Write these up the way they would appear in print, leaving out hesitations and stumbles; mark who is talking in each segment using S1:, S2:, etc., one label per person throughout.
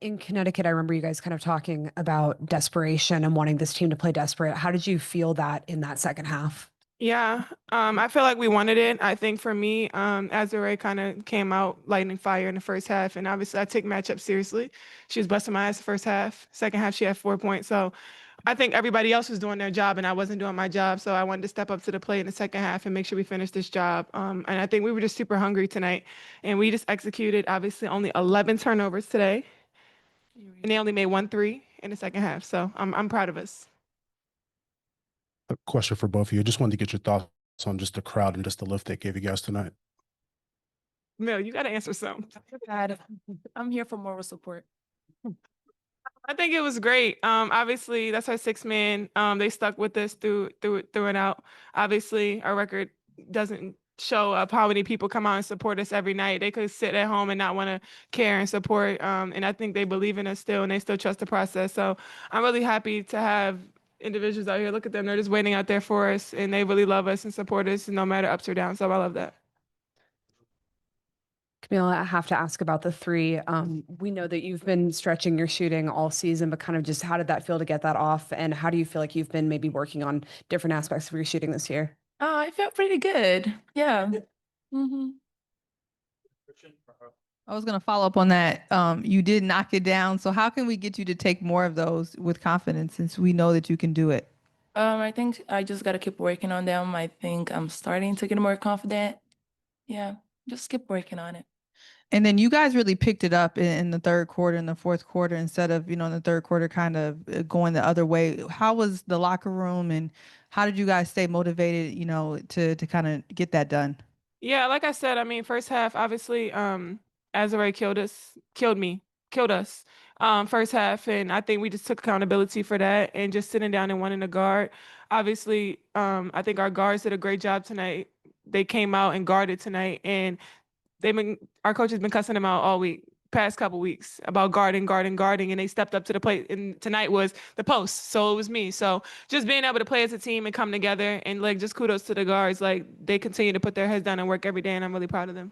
S1: In Connecticut, I remember you guys kind of talking about desperation and wanting this team to play desperate. How did you feel that in that second half?
S2: Yeah, I feel like we wanted it. I think for me, Azure kind of came out lightning fire in the first half, and obviously I take matchup seriously. She was busting my ass the first half. Second half, she had 4 points. So I think everybody else was doing their job, and I wasn't doing my job. So I wanted to step up to the plate in the second half and make sure we finished this job. And I think we were just super hungry tonight, and we just executed. Obviously, only 11 turnovers today, and they only made 1 3 in the second half. So I'm proud of us.
S3: A question for both of you. I just wanted to get your thoughts on just the crowd and just the lift they gave you guys tonight.
S2: Mel, you got to answer something.
S4: I'm here for moral support.
S2: I think it was great. Obviously, that's our 6 man. They stuck with us through and out. Obviously, our record doesn't show up how many people come out and support us every night. They could sit at home and not want to care and support. And I think they believe in us still, and they still trust the process. So I'm really happy to have individuals out here. Look at them; they're just waiting out there for us, and they really love us and support us, no matter ups or downs. So I love that.
S1: Kamilla, I have to ask about the three. We know that you've been stretching your shooting all season, but kind of just how did that feel to get that off? And how do you feel like you've been maybe working on different aspects of your shooting this year?
S4: I felt pretty good. Yeah. hmm
S5: I was going to follow up on that. You did knock it down. So how can we get you to take more of those with confidence since we know that you can do it?
S4: I think I just got to keep working on them. I think I'm starting to get more confident. Yeah, just keep working on it.
S5: And then you guys really picked it up in the third quarter and the fourth quarter instead of, in the third quarter kind of going the other way. How was the locker room and how did you guys stay motivated, to kind of get that done?
S2: Yeah, like I said, I mean, first half, obviously, Azure killed me, killed us, first half, and I think we just took accountability for that and just sitting down and wanting to guard. Obviously, I think our guards did a great job tonight. They came out and guarded tonight, and our coach has been cussing them out all week, past couple weeks about guarding, and they stepped up to the plate. And tonight was the post, so it was me. So just being able to play as a team and come together, and like just kudos to the guards. Like they continue to put their heads down and work every day, and I'm really proud of them.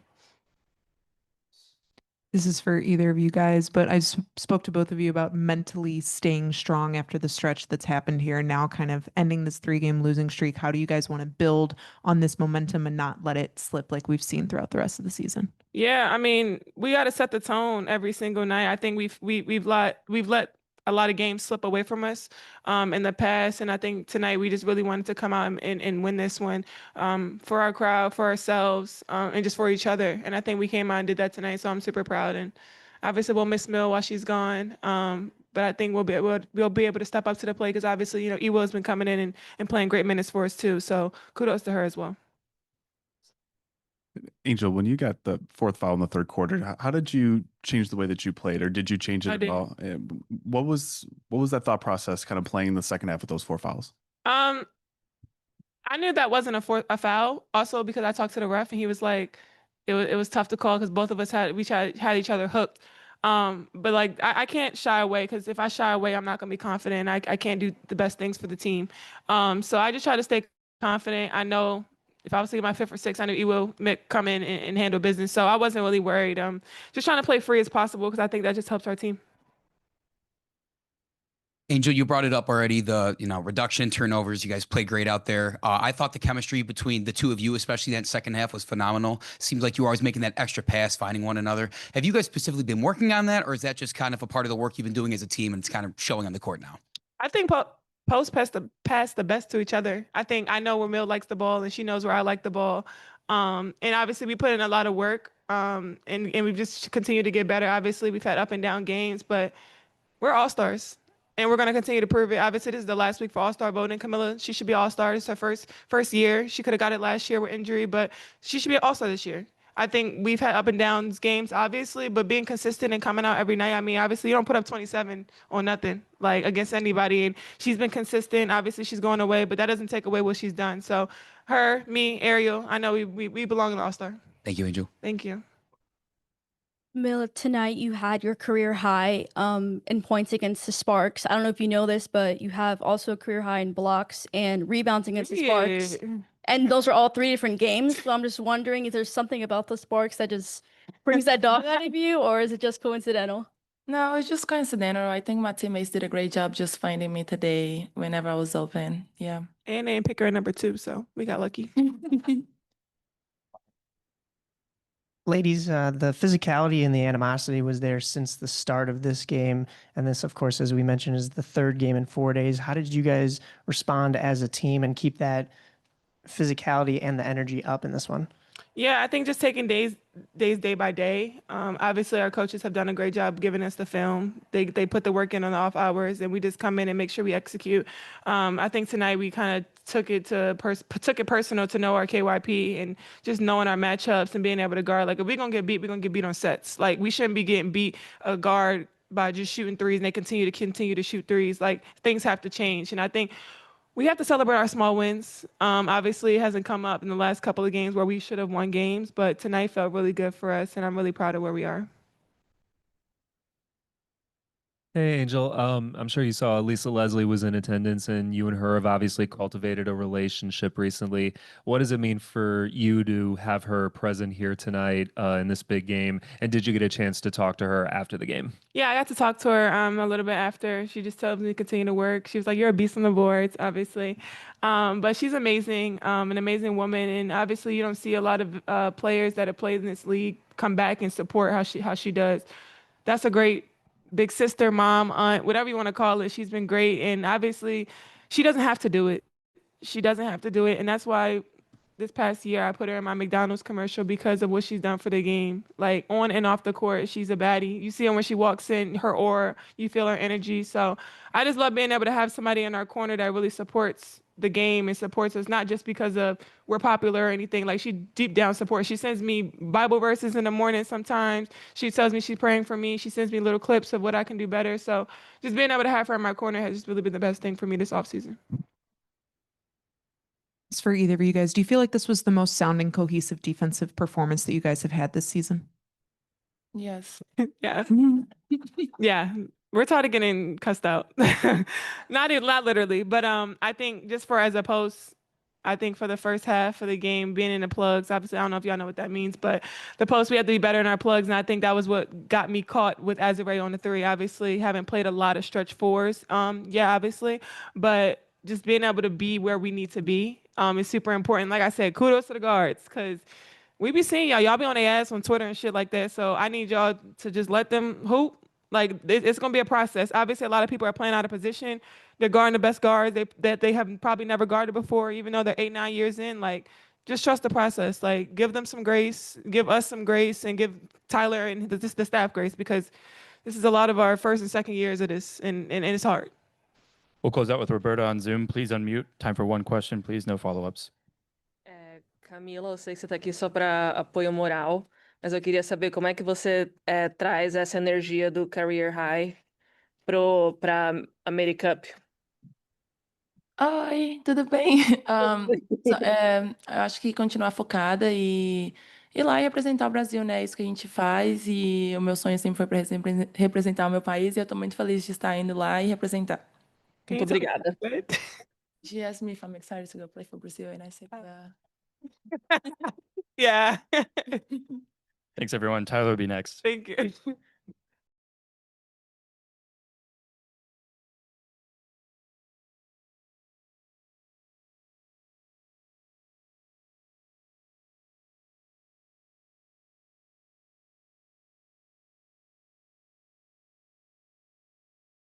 S6: This is for either of you guys, but I spoke to both of you about mentally staying strong after the stretch that's happened here and now kind of ending this 3-game losing streak. How do you guys want to build on this momentum and not let it slip like we've seen throughout the rest of the season?
S2: Yeah, I mean, we got to set the tone every single night. I think we've let a lot of games slip away from us in the past, and I think tonight we just really wanted to come out and win this one for our crowd, for ourselves, and just for each other. And I think we came out and did that tonight, so I'm super proud. And obviously we'll miss Mill while she's gone, but I think we'll be able to step up to the plate because obviously Ewa has been coming in and playing great minutes for us too. So kudos to her as well.
S7: Angel, when you got the fourth foul in the third quarter, how did you change the way that you played, or did you change it at all? What was that thought process kind of playing in the second half with those 4 fouls?
S2: I knew that wasn't a foul. Also because I talked to the ref and he was like, it was tough to call because both of us had each other hooked. But like I can't shy away because if I shy away, I'm not gonna be confident. I can't do the best things for the team. So I just try to stay confident. I know. If I was to get my 5th or 6th, I knew he will come in and handle business. So I wasn't really worried. Just trying to play free as possible because I think that just helps our team.
S8: Angel, you brought it up already, the reduction in turnovers. You guys played great out there. I thought the chemistry between the two of you, especially that second half, was phenomenal. Seems like you were always making that extra pass, finding one another. Have you guys specifically been working on that, or is that just kind of a part of the work you've been doing as a team and it's kind of showing on the court now?
S2: I think post pass the best to each other. I know where Mill likes the ball and she knows where I like the ball. And obviously we put in a lot of work. And we've just continued to get better. Obviously we've had up and down games, but we're all-stars. And we're going to continue to prove it. Obviously, this is the last week for All-Star voting. Kamilla, she should be All-Star. It's her first year. She could have got it last year with injury, but she should be an All-Star this year. I think we've had up and downs games, obviously, but being consistent and coming out every night. I mean, obviously, you don't put up 27 on nothing, like against anybody. And she's been consistent. Obviously, she's going away, but that doesn't take away what she's done. So her, me, Ariel, I know we belong in All-Star.
S8: Thank you, Angel.
S2: Thank you.
S9: Mila, tonight you had your career high in points against the Sparks. I don't know if you know this, but you have also a career high in blocks and rebounds against the Sparks. And those are all 3 different games. So I'm just wondering if there's something about the Sparks that just brings that dog out of you, or is it just coincidental?
S4: No, it's just coincidental. I think my teammates did a great job just finding me today whenever I was open. Yeah.
S2: And they didn't pick her at number 2, so we got lucky.
S10: Ladies, the physicality and the animosity was there since the start of this game. And this, of course, as we mentioned, is the third game in 4 days. How did you guys respond as a team and keep that physicality and the energy up in this one?
S2: Yeah, I think just taking days day by day. Obviously, our coaches have done a great job giving us the film. They put the work in on the off hours, and we just come in and make sure we execute. I think tonight we kind of took it personal to know our KYP and just knowing our matchups and being able to guard. Like if we're gonna get beat, we're gonna get beat on sets. Like we shouldn't be getting beat a guard by just shooting threes, and they continue to shoot threes. Like things have to change, and I think we have to celebrate our small wins. Obviously, it hasn't come up in the last couple of games where we should have won games, but tonight felt really good for us, and I'm really proud of where we are.
S11: Hey, Angel. I'm sure you saw Lisa Leslie was in attendance, and you and her have obviously cultivated a relationship recently. What does it mean for you to have her present here tonight in this big game? And did you get a chance to talk to her after the game?
S2: Yeah, I got to talk to her a little bit after. She just told me to continue to work. She was like, "You're a beast on the boards, obviously." But she's amazing, an amazing woman. And obviously, you don't see a lot of players that have played in this league come back and support how she does. That's a great big sister, mom, aunt, whatever you want to call it. She's been great. And obviously, she doesn't have to do it. She doesn't have to do it. And that's why this past year I put her in my McDonald's commercial because of what she's done for the game. Like on and off the court, she's a baddie. You see her when she walks in, her aura, you feel her energy. So I just love being able to have somebody in our corner that really supports the game and supports us, not just because of we're popular or anything. Like she deep down supports. She sends me Bible verses in the morning sometimes. She tells me she's praying for me. She sends me little clips of what I can do better. So just being able to have her in my corner has just really been the best thing for me this offseason.
S6: For either of you guys, do you feel like this was the most sounding cohesive defensive performance that you guys have had this season?
S4: Yes.
S2: Yeah. Yeah. We're tired of getting cussed out. Not literally, but I think just for as a post, I think for the first half of the game, being in the plugs, obviously I don't know if y'all know what that means, but the post we had to be better in our plugs, and I think that was what got me caught with Azure on the 3. Obviously, haven't played a lot of stretch 4s. Yeah, obviously, but just being able to be where we need to be is super important. Like I said, kudos to the guards because we be seeing y'all be on their ass on Twitter and shit like that. So I need y'all to just let them hoop. Like it's gonna be a process. Obviously, a lot of people are playing out of position. They're guarding the best guards that they have probably never guarded before, even though they're 8, 9 years in. Like, just trust the process. Like, give them some grace, give us some grace, and give Tyler and the staff grace because this is a lot of our first and second years of this, and it's hard.
S12: We'll close out with Roberta on Zoom. Please unmute. Time for one question, please. No follow-ups.
S13: Camila, eu sei que você está aqui só para apoio moral, mas eu queria saber como é que você traz essa energia do Career High para AmeriCup.
S4: Oi, tudo bem? Eu acho que continuar focada e ir lá e representar o Brasil, né? É isso que a gente faz e o meu sonho sempre foi para representar o meu país e eu estou muito feliz de estar indo lá e representar.
S13: Muito obrigada.
S4: She asked me if I'm excited to go play for Brazil and I said,
S2: Yeah.
S12: Thanks, everyone. Tyler will be next.
S2: Thank you.